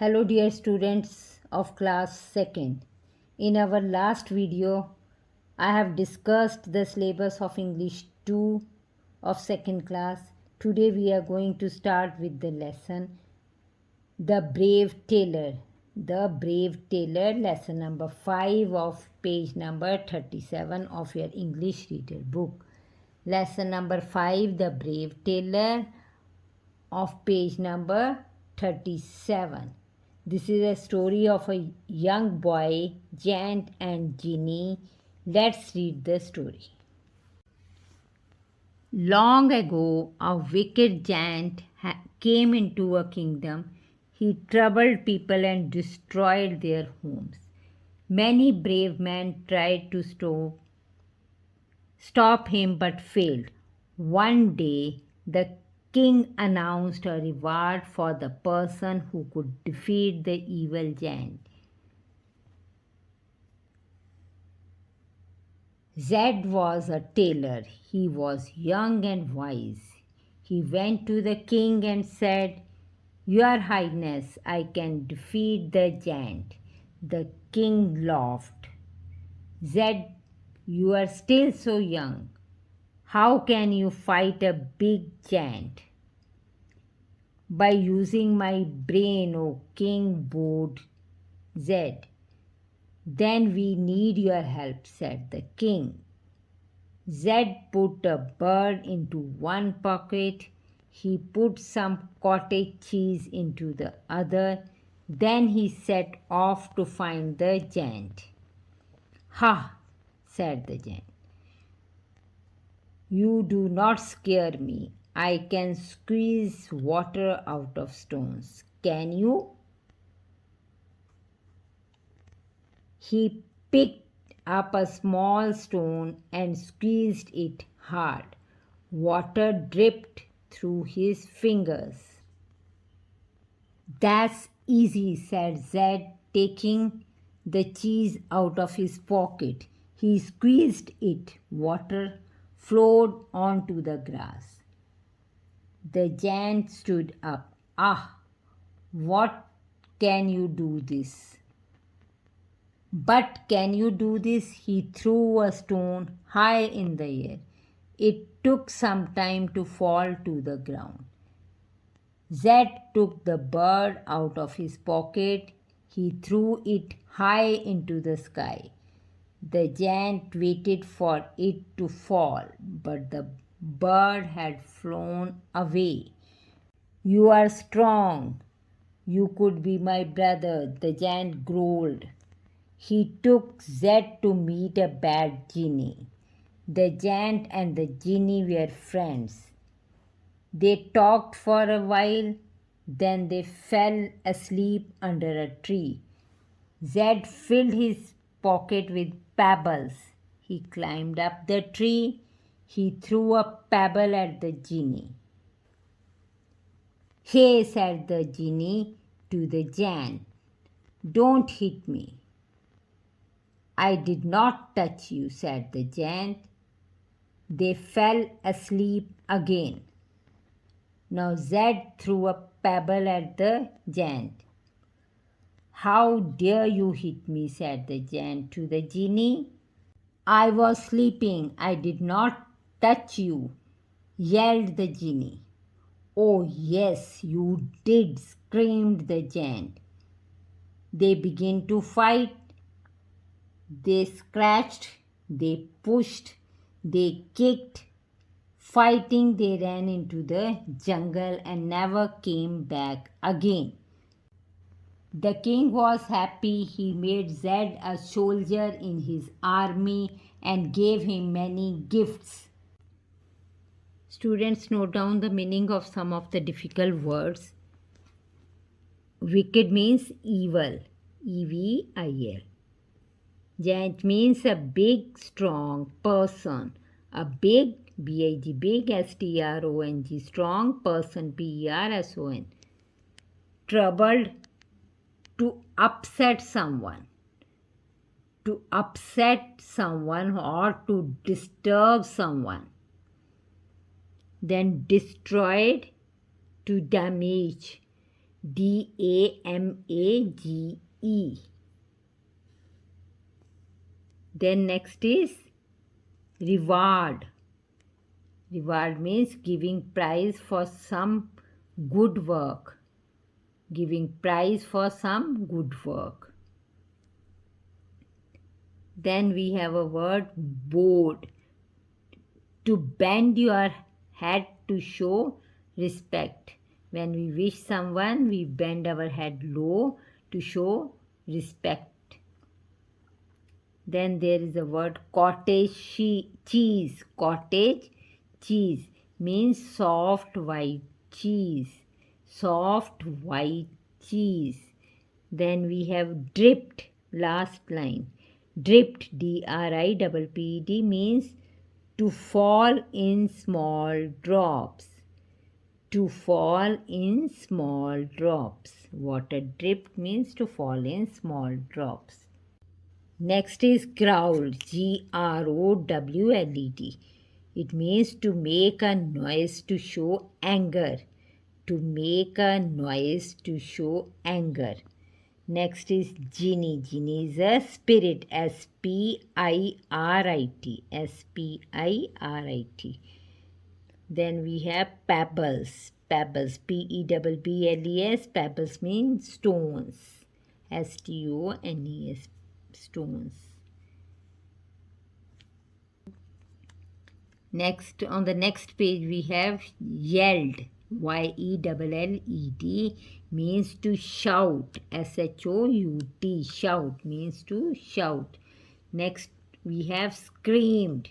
Hello dear students of class 2nd. In our last video, I have discussed the syllabus of English 2 of 2nd class. Today we are going to start with the lesson The Brave Tailor. The Brave Tailor, lesson number 5 of page number 37 of your English reader book. Lesson number 5, The Brave Tailor of page number 37. This is a story of a young boy, giant and genie. Let's read the story. Long ago, a wicked giant came into a kingdom. He troubled people and destroyed their homes. Many brave men tried to stop him but failed. One day, the king announced a reward for the person who could defeat the evil giant. Zed was a tailor. He was young and wise. He went to the king and said, "Your Highness, I can defeat the giant." The king laughed. "Zed, you are still so young. How can you fight a big giant?" "By using my brain, O king," bowed Zed. "Then we need your help," said the king. Zed put a bird into one pocket. He put some cottage cheese into the other. Then he set off to find the giant. "Ha!" said the giant. "You do not scare me. I can squeeze water out of stones. Can you?" He picked up a small stone and squeezed it hard. Water dripped through his fingers. "That's easy," said Zed, taking the cheese out of his pocket. He squeezed it. Water flowed onto the grass. The giant stood up. "Ah, what can you do this?" "But can you do this?" He threw a stone high in the air. It took some time to fall to the ground. Zed took the bird out of his pocket. He threw it high into the sky. The giant waited for it to fall, but the bird had flown away. "You are strong. You could be my brother," the giant growled. He took Zed to meet a bad genie. The giant and the genie were friends. They talked for a while, then they fell asleep under a tree. Zed filled his pocket with pebbles. He climbed up the tree. He threw a pebble at the genie. "Hey," said the genie to the giant, "don't hit me." "I did not touch you," said the giant. They fell asleep again. Now Zed threw a pebble at the giant. "How dare you hit me?" said the giant to the genie. "I was sleeping. I did not touch you," yelled the genie. "Oh, yes, you did," screamed the giant. They began to fight. They scratched, they pushed, they kicked. Fighting, they ran into the jungle and never came back again. The king was happy. He made Zed a soldier in his army and gave him many gifts. Students, note down the meaning of some of the difficult words. Wicked means evil, evil. Giant means a big, strong person. A big, big, big, strong, strong person, person. Troubled, to upset someone. To upset someone or to disturb someone. Then destroyed, to damage. D-A-M-A-G-E. Then next is reward. Reward means giving prize for some good work. Giving prize for some good work. Then we have a word bowed. To bend your head to show respect. When we wish someone, we bend our head low to show respect. Then there is a word cottage cheese. Cottage cheese means soft white cheese. Soft white cheese. Then we have dripped, last line. Dripped, D-R-I-P-P-E-D, means to fall in small drops. To fall in small drops. Water dripped means to fall in small drops. Next is growled, G-R-O-W-L-E-D. It means to make a noise to show anger. To make a noise to show anger. Next is genie. Genie is a spirit. S-P-I-R-I-T. S-P-I-R-I-T. Then we have pebbles. Pebbles. P-E-B-B-L-E-S. Pebbles means stones. S-T-O-N-E-S. Stones. Next, on the next page we have yelled. Y-E-L-L-E-D means to shout. S-H-O-U-T. Shout means to shout. Next we have screamed.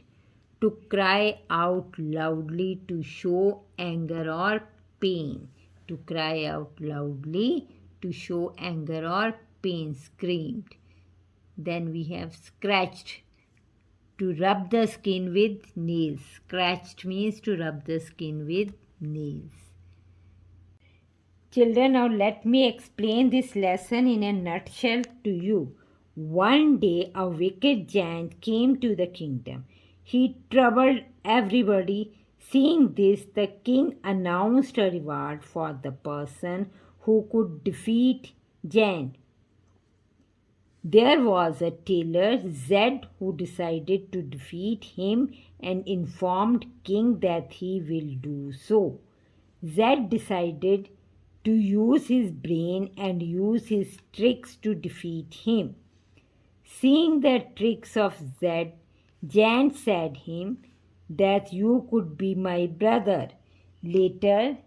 To cry out loudly to show anger or pain. To cry out loudly to show anger or pain. Screamed. Then we have scratched. To rub the skin with nails. Scratched means to rub the skin with nails. Children, now let me explain this lesson in a nutshell to you. One day a wicked giant came to the kingdom. He troubled everybody. Seeing this, the king announced a reward for the person who could defeat giant. There was a tailor, Zed, who decided to defeat him and informed king that he will do so. Zed decided to use his brain and use his tricks to defeat him. Seeing the tricks of Zed, Jan said him that you could be my brother. Later,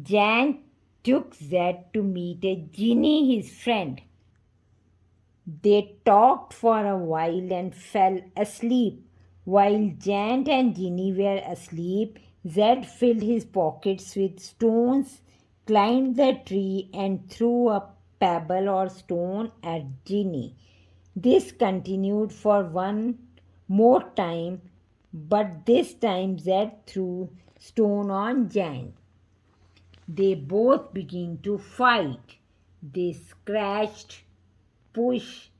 Jan took Zed to meet a genie, his friend. They talked for a while and fell asleep. While Jan and Ginny were asleep, Zed filled his pockets with stones, climbed the tree, and threw a pebble or stone at Ginny. This continued for one more time, but this time Zed threw stone on Jan. They both began to fight. They scratched, pushed,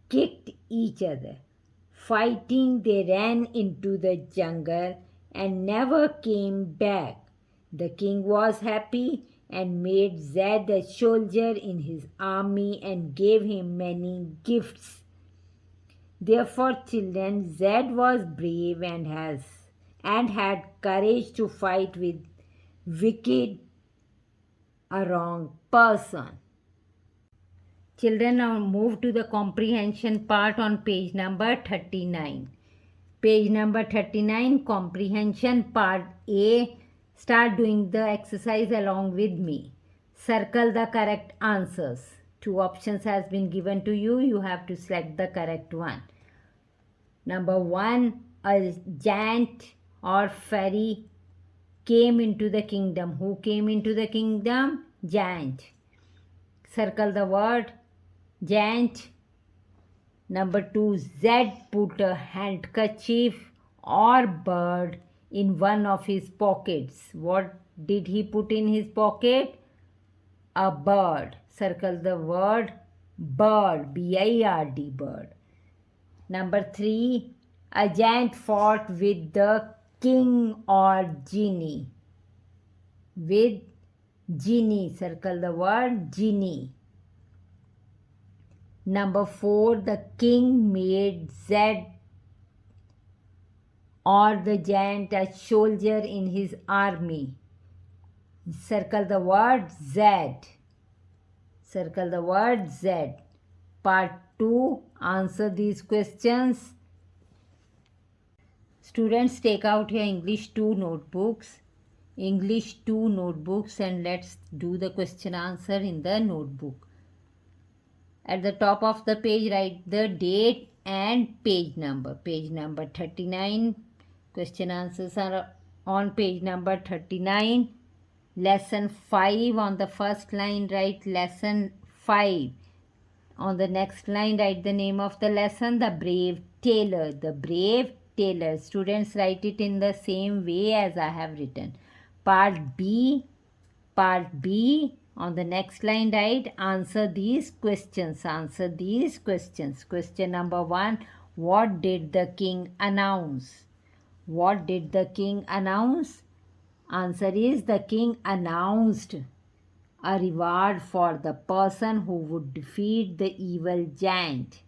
kicked each other. Fighting, they ran into the jungle and never came back. The king was happy and made Zed a soldier in his army and gave him many gifts. Therefore, children, Zed was brave and had courage to fight with wicked, a wrong person. Children, now move to the comprehension part on page number 39. Page number 39, comprehension part A. Start doing the exercise along with me. Circle the correct answers. Two options has been given to you. You have to select the correct one. Number 1, a giant or fairy came into the kingdom. Who came into the kingdom? Giant. Circle the word giant. Number 2, Zed put a handkerchief or bird in one of his pockets. What did he put in his pocket? A bird. Circle the word bird. B-I-R-D, bird. Number 3, a giant fought with the king or genie. With Genie. Circle the word genie. Number 4, the king made Zed or the giant a soldier in his army. Circle the word Z. Circle the word Z. Part 2. Answer these questions. Students, take out your English 2 notebooks. English 2 notebooks, and let's do the question answer in the notebook. At the top of the page, write the date and page number. Page number 39. Question answers are on page number 39. Lesson 5, on the first line write lesson 5. On the next line write the name of the lesson, The Brave Tailor. The Brave Tailor. Students, write it in the same way as I have written. Part B. On the next line write answer these questions. Answer these questions. Question number 1. What did the king announce? What did the king announce? Answer is, the king announced a reward for the person who would defeat the evil giant.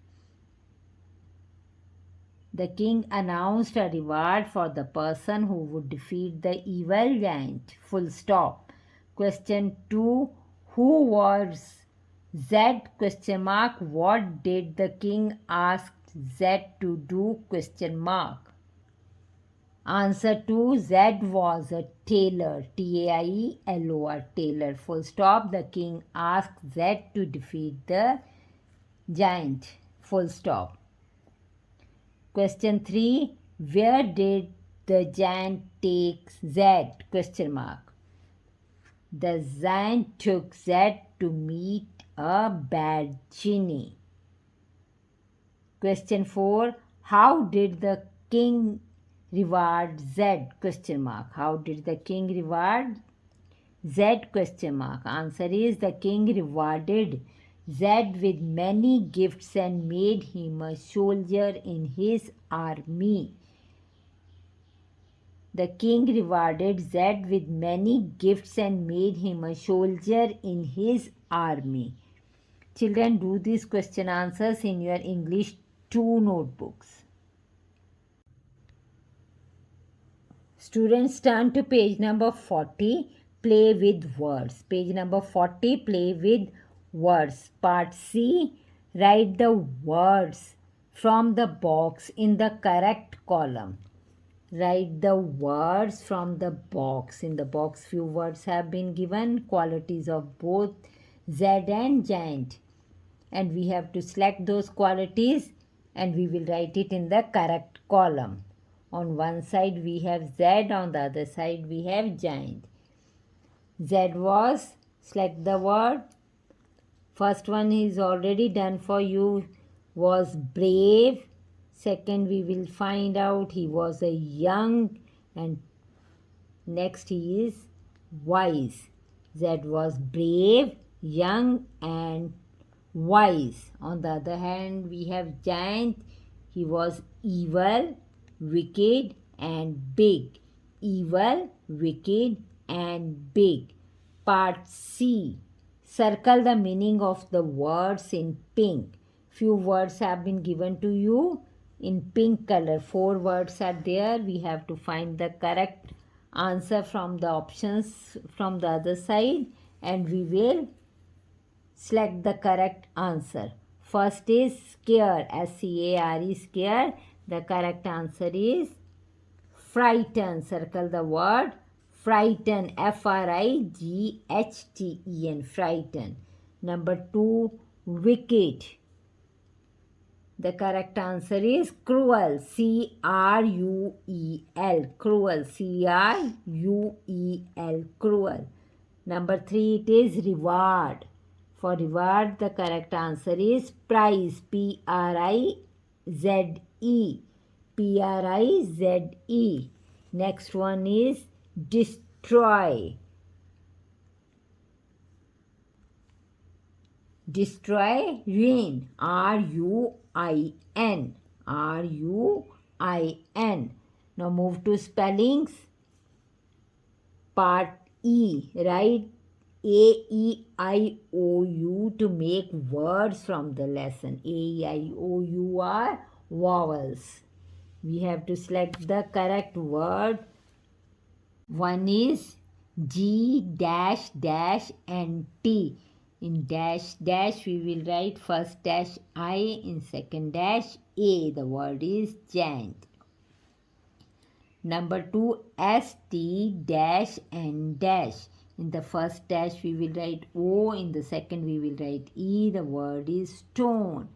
The king announced a reward for the person who would defeat the evil giant. Full stop. Question 2. Who was Z? Question mark. What did the king ask Z to do? Question mark. Answer 2. Z was a tailor. Tailor. Tailor. Full stop. The king asked Z to defeat the giant. Full stop. Question 3. Where did the giant take Z? Question mark. The giant took Z to meet a bad genie. Question 4. How did the king reward Z? Question mark. How did the king reward Z? Question mark. Answer is, the king rewarded Z with many gifts and made him a soldier in his army. The king rewarded Z with many gifts and made him a soldier in his army. Children, do these question answers in your English 2 notebooks. Students, turn to page number 40. Play with words. Page number 40. Play with words. Part C. Write the words from the box in the correct column. Write the words from the box. In the box, few words have been given. Qualities of both Z and giant. And we have to select those qualities and we will write it in the correct column. On one side we have Z, on the other side we have giant. Z was, select the word. First one is already done for you, was brave. Second, we will find out he was a young, and next he is wise. Z was brave, young and wise. On the other hand, we have giant. He was evil, wicked and big. Evil, wicked and big. Part C. Circle the meaning of the words in pink. Few words have been given to you in pink color. 4 words are there. We have to find the correct answer from the options from the other side and we will select the correct answer. First is scare, S-C-A-R-E, scare. The correct answer is frighten. Circle the word frighten, F-R-I-G-H-T-E-N, frighten. Number 2, wicked. The correct answer is cruel, C-R-U-E-L, cruel, C-R-U-E-L, cruel. Number 3, it is reward. For reward, the correct answer is prize, P-R-I-Z-E, P-R-I-Z-E. Next one is destroy. Destroy, ruin, R-U-I-N, R-U-I-N. Now move to spellings. Part E, write A-E-I-O-U to make words from the lesson. A-E-I-O-U are vowels. We have to select the correct word. One is G dash dash and T. In dash dash we will write first dash I, in second dash A. The word is giant. Number 2, S T dash and dash. In the first dash we will write O, in the second we will write E. The word is stone.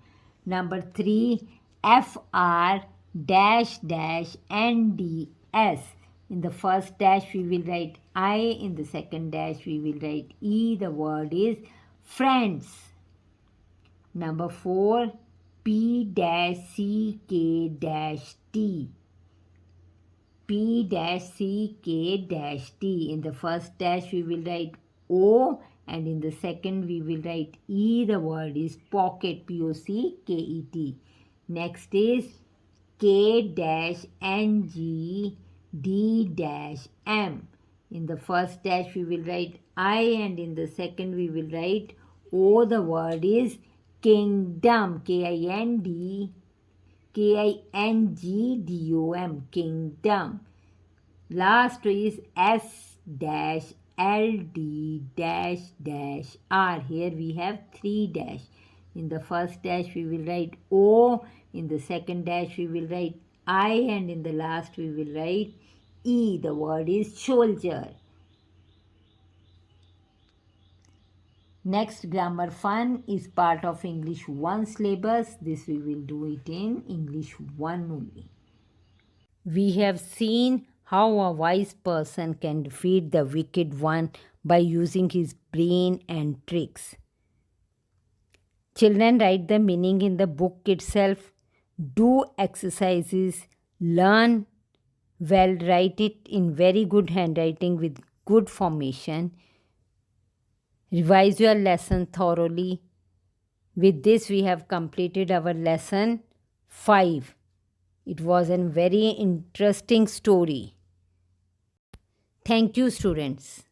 Number 3, F R dash dash and D S. In the first dash we will write I, in the second dash we will write E. The word is friends. Number 4, P dash C K dash T. P dash C K dash T. In the first dash we will write O, and in the second we will write E. The word is pocket. P-O-C-K-E-T. Next is K dash N G D dash M. In the first dash we will write I, and in the second we will write O. The word is kingdom. K-I-N-G-D-O-M. Kingdom. Last is S dash L D dash dash R. Here we have 3 dash. In the first dash we will write O, in the second dash we will write I, and in the last we will write E. The word is soldier. Next, grammar fun is part of English 1 syllabus. This we will do it in English 1 only. We have seen how a wise person can defeat the wicked one by using his brain and tricks. Children, write the meaning in the book itself. Do exercises. Learn well. Write it in very good handwriting with good formation. Revise your lesson thoroughly. With this, we have completed our lesson 5. It was a very interesting story. Thank you, students.